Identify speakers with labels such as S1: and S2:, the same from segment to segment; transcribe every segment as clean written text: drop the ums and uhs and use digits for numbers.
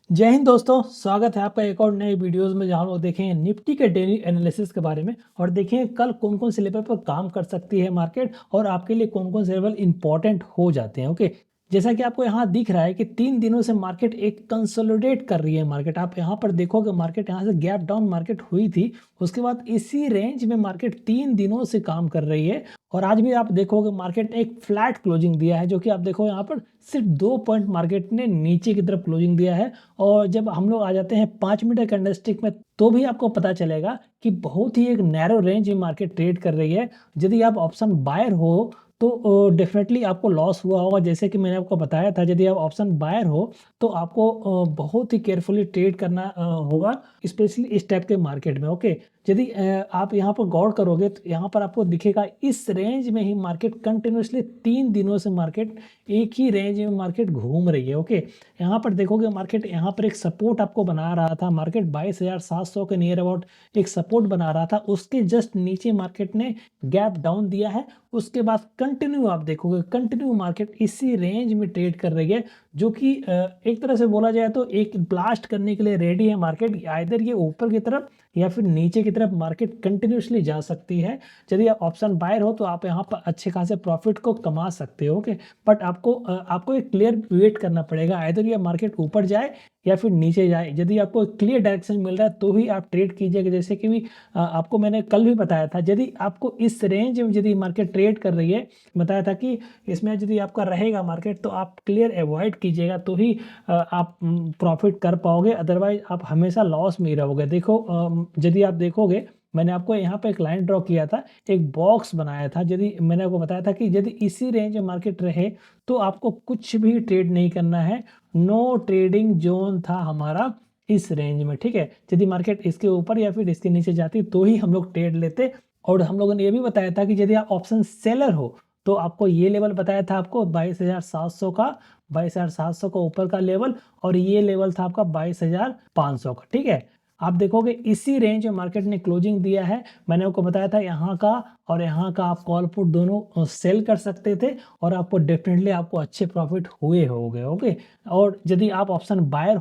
S1: जय हिंद दोस्तों, स्वागत है आपका एक और नए वीडियोस में जहां लोग देखेंगे निफ्टी के डेली एनालिसिस के बारे में और देखेंगे कल कौन कौन से लेवल पर काम कर सकती है मार्केट और आपके लिए कौन कौन से लेवल इंपॉर्टेंट हो जाते हैं। ओके, जैसा कि आपको यहाँ दिख रहा है कि 3 दिनों से मार्केट एक कंसोलिडेट कर रही है। मार्केट आप यहाँ पर देखोगे, मार्केट यहाँ से गैप डाउन मार्केट हुई थी, उसके बाद इसी रेंज में मार्केट 3 दिनों से काम कर रही है और आज भी आप देखोगे मार्केट ने एक फ्लैट क्लोजिंग दिया है, जो कि आप देखो यहाँ पर सिर्फ 2 पॉइंट मार्केट ने नीचे की तरफ क्लोजिंग दिया है। और जब हम लोग आ जाते हैं 5 मिनट कैंडलस्टिक में, तो भी आपको पता चलेगा कि बहुत ही एक नैरो रेंज में मार्केट ट्रेड कर रही है। यदि आप ऑप्शन बायर हो तो डेफिनेटली आपको लॉस हुआ होगा। जैसे कि मैंने आपको बताया था, यदि आप ऑप्शन बायर हो तो आपको बहुत ही केयरफुली ट्रेड करना होगा, स्पेशली इस टाइप के मार्केट में। ओके, यदि आप यहाँ पर गौर करोगे तो यहाँ पर आपको दिखेगा इस रेंज में ही मार्केट कंटिन्यूसली 3 दिनों से मार्केट एक ही रेंज में मार्केट घूम रही है। ओके, यहाँ पर देखोगे मार्केट यहाँ पर एक सपोर्ट आपको बना रहा था। मार्केट 22,700 के नियर अबाउट एक सपोर्ट बना रहा था, उसके जस्ट नीचे मार्केट ने गैप डाउन दिया है। उसके बाद कंटिन्यू आप देखोगे, कंटिन्यू मार्केट इसी रेंज में ट्रेड कर रही है, जो कि एक तरह से बोला जाए तो एक ब्लास्ट करने के लिए रेडी है मार्केट। आइदर ये ऊपर की तरफ या फिर नीचे की तरफ मार्केट कंटिन्यूसली जा सकती है। यदि आप ऑप्शन बायर हो तो आप यहाँ पर अच्छे खासे प्रॉफिट को कमा सकते हो। ओके, बट आपको एक क्लियर वेट करना पड़ेगा, आइदर ये मार्केट ऊपर जाए या फिर नीचे जाए। यदि आपको एक क्लियर डायरेक्शन मिल रहा है तो ही आप ट्रेड कीजिएगा। जैसे कि भी आपको मैंने कल भी बताया था, यदि आपको इस रेंज में यदि मार्केट ट्रेड कर रही है, बताया था कि इसमें यदि आपका रहेगा मार्केट तो आप क्लियर अवॉइड कीजिएगा, तो ही आप प्रॉफिट कर पाओगे, अदरवाइज आप हमेशा लॉस में ही रहोगे। देखो, यदि आप देखोगे, मैंने आपको यहाँ पे एक लाइन ड्रॉ किया था, एक बॉक्स बनाया था। यदि मैंने आपको बताया था कि यदि इसी रेंज में मार्केट रहे तो आपको कुछ भी ट्रेड नहीं करना है। नो ट्रेडिंग जोन था हमारा इस रेंज में, ठीक है। यदि मार्केट इसके ऊपर या फिर इसके नीचे जाती तो ही हम लोग ट्रेड लेते। और हम लोगों ने ये भी बताया था कि यदि आप ऑप्शन सेलर हो तो आपको ये लेवल बताया था आपको 22,700 का, 22,700 का ऊपर का लेवल, और ये लेवल था आपका 22,500 का, ठीक है। आप देखोगे इसी रेंज में मार्केट ने क्लोजिंग दिया है। मैंने आपको बताया था यहाँ का और यहाँ का आप कॉल पुट दोनों सेल कर सकते थे और आपको डेफिनेटली आपको अच्छे प्रॉफिट हुए होंगे। ओके, और यदि आप ऑप्शन बायर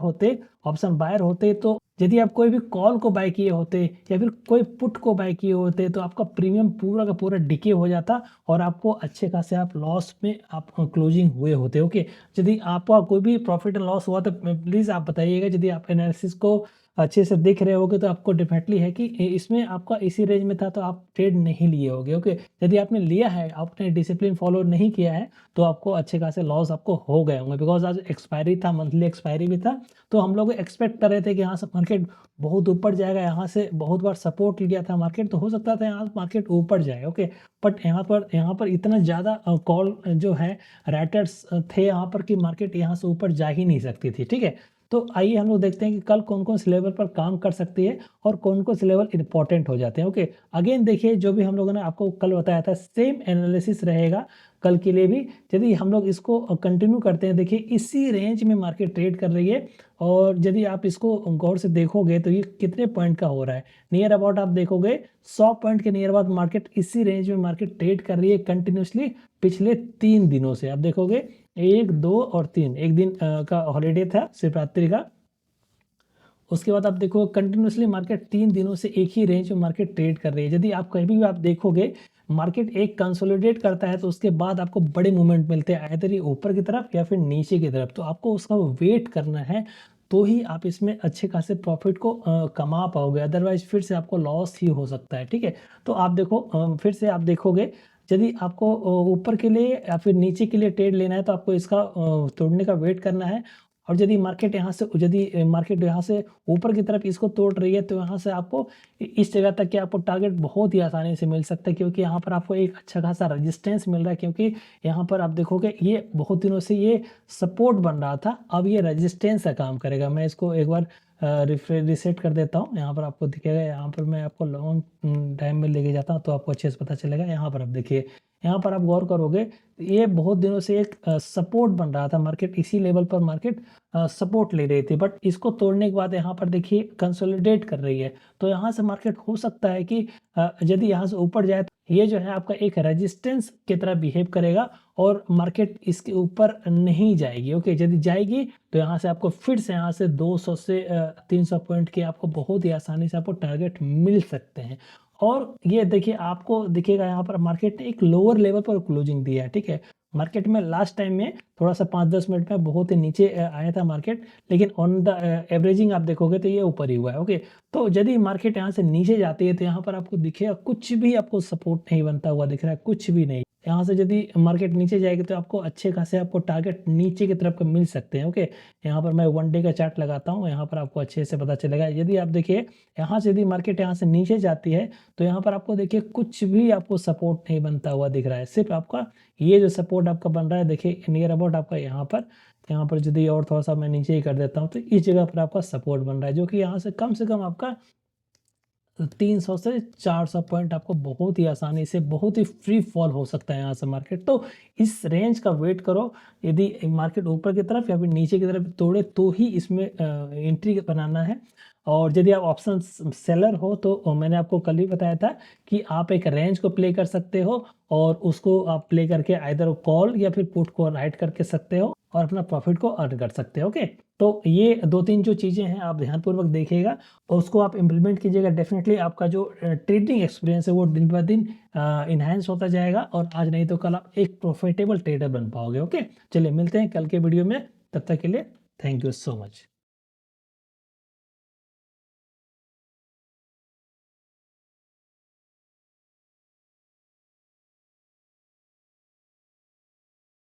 S1: होते तो यदि आप कोई भी कॉल को बाय किए होते या फिर कोई पुट को बाय किए होते तो आपका प्रीमियम पूरा का पूरा डिके हो जाता और आपको अच्छे खासे आप लॉस में आप क्लोजिंग हुए होते। ओके, यदि आपका कोई भी प्रॉफिट एंड लॉस हुआ तो प्लीज़ आप बताइएगा। यदि आप एनालिसिस को अच्छे से देख रहे होगे तो आपको डेफिनेटली है कि इसमें आपका इसी रेंज में था तो आप ट्रेड नहीं लिए होगे। ओके, यदि आपने लिया है, आपने डिसिप्लिन फॉलो नहीं किया है, तो आपको अच्छे खासे लॉस आपको हो गए होंगे, बिकॉज आज एक्सपायरी था, मंथली एक्सपायरी भी था। तो हम लोग एक्सपेक्ट कर रहे थे कि यहाँ से मार्केट बहुत ऊपर जाएगा, यहाँ से बहुत बार सपोर्ट लिया था मार्केट, तो हो सकता था यहाँ मार्केट ऊपर जाए। ओके, बट यहाँ पर इतना ज़्यादा कॉल जो है राइटर्स थे यहाँ पर कि मार्केट यहाँ से ऊपर जा ही नहीं सकती थी, ठीक है। तो आइए हम लोग देखते हैं कि कल कौन कौन से लेवल पर काम कर सकती है और कौन कौन से लेवल इंपॉर्टेंट हो जाते हैं। ओके, अगेन देखिए, जो भी हम लोगों ने आपको कल बताया था सेम एनालिसिस रहेगा कल के लिए भी। यदि हम लोग इसको कंटिन्यू करते हैं, देखिए इसी रेंज में मार्केट ट्रेड कर रही है और यदि आप इसको गौर से देखोगे तो ये कितने पॉइंट का हो रहा है, नियर अबाउट आप देखोगे 100 पॉइंट के नियर अबाउट मार्केट इसी रेंज में मार्केट ट्रेड कर रही है कंटिन्यूसली पिछले 3 दिनों से। आप देखोगे 1, 2 और 3, एक दिन का हॉलीडे था शिवरात्रि का। उसके बाद आप देखो कंटिन्यूसली मार्केट 3 दिनों से एक ही रेंज में मार्केट ट्रेड कर रही है। यदि आप कहीं भी आप देखोगे मार्केट एक कंसोलिडेट करता है तो उसके बाद आपको बड़े मूवमेंट मिलते हैं, आइदर ये ऊपर की तरफ या फिर नीचे की तरफ, तो आपको उसका वेट करना है, तो ही आप इसमें अच्छे खासे प्रॉफिट को कमा पाओगे, अदरवाइज फिर से आपको लॉस ही हो सकता है, ठीक है। तो आप देखो, फिर से आप देखोगे, यदि आपको ऊपर के लिए या फिर नीचे के लिए ट्रेड लेना है तो आपको इसका तोड़ने का वेट करना है। और यदि मार्केट यहाँ से ऊपर की तरफ इसको तोड़ रही है तो यहाँ से आपको इस जगह तक कि आपको टारगेट बहुत ही आसानी से मिल सकता है, क्योंकि यहाँ पर आपको एक अच्छा खासा रेजिस्टेंस मिल रहा है। क्योंकि यहाँ पर आप देखोगे ये बहुत दिनों से ये सपोर्ट बन रहा था, अब ये रेजिस्टेंस का काम करेगा। मैं इसको एक बार रिसेट कर देता हूँ, यहाँ पर आपको दिखेगा। यहाँ पर मैं आपको लॉन्ग टाइम में लेके जाता हूँ तो आपको अच्छे से पता चलेगा। यहाँ पर आप देखिए, यहाँ पर आप गौर करोगे ये बहुत दिनों से एक सपोर्ट बन रहा था, मार्केट इसी लेवल पर मार्केट सपोर्ट ले रही थी, बट इसको तोड़ने के बाद यहाँ पर देखिए कंसोलिडेट कर रही है। तो यहाँ से मार्केट हो सकता है कि यदि यहाँ से ऊपर जाए तो ये जो है आपका एक रेजिस्टेंस की तरह बिहेव करेगा और मार्केट इसके ऊपर नहीं जाएगी। ओके, यदि जाएगी तो यहाँ से आपको फिर से यहाँ से 200 से 300 पॉइंट के आपको बहुत ही आसानी से आपको टारगेट मिल सकते हैं। और ये देखिए आपको दिखेगा यहाँ पर मार्केट ने एक लोअर लेवल पर क्लोजिंग दिया है, ठीक है। मार्केट में लास्ट टाइम में थोड़ा सा 5-10 मिनट में बहुत ही नीचे आया था मार्केट, लेकिन ऑन द एवरेजिंग आप देखोगे तो ये ऊपर ही हुआ है। ओके, तो यदि मार्केट यहाँ से नीचे जाती है तो यहाँ पर आपको दिखेगा कुछ भी आपको सपोर्ट नहीं बनता हुआ दिख रहा है, कुछ भी नहीं। यहाँ से यदि मार्केट नीचे जाएगी तो आपको अच्छे खासे आपको टारगेट नीचे की तरफ मिल सकते हैं। ओके, यहाँ पर मैं 1 डे का चार्ट लगाता हूँ, यहाँ पर आपको अच्छे से पता चलेगा। यदि आप देखिए यहाँ से यदि मार्केट यहाँ से नीचे जाती है तो यहाँ पर आपको देखिए कुछ भी आपको सपोर्ट नहीं बनता हुआ दिख रहा है, सिर्फ आपका ये जो सपोर्ट आपका बन रहा है देखिए नियर अबाउट आपका यहाँ पर यदि और थोड़ा सा मैं नीचे ही कर देता हूँ तो इस जगह पर आपका सपोर्ट बन रहा है, जो कि यहाँ से कम आपका 300 से 400 पॉइंट आपको बहुत ही आसानी से बहुत ही फ्री फॉल हो सकता है यहाँ से मार्केट। तो इस रेंज का वेट करो, यदि मार्केट ऊपर की तरफ या फिर नीचे की तरफ तोड़े तो ही इसमें एंट्री बनाना है। और यदि आप ऑप्शन सेलर हो तो मैंने आपको कल ही बताया था कि आप एक रेंज को प्ले कर सकते हो और उसको आप प्ले करके आइदर कॉल या फिर पुट को राइट करके सकते हो और अपना प्रॉफिट को अर्न कर सकते हो। ओके, तो ये 2-3 जो चीज़ें हैं आप ध्यानपूर्वक देखिएगा और उसको आप इम्प्लीमेंट कीजिएगा। डेफिनेटली आपका जो ट्रेडिंग एक्सपीरियंस है वो दिन ब दिन इन्हांस होता जाएगा और आज नहीं तो कल आप एक प्रॉफिटेबल ट्रेडर बन पाओगे। ओके, चलिए मिलते हैं कल के वीडियो में, तब तक के लिए थैंक यू सो मच।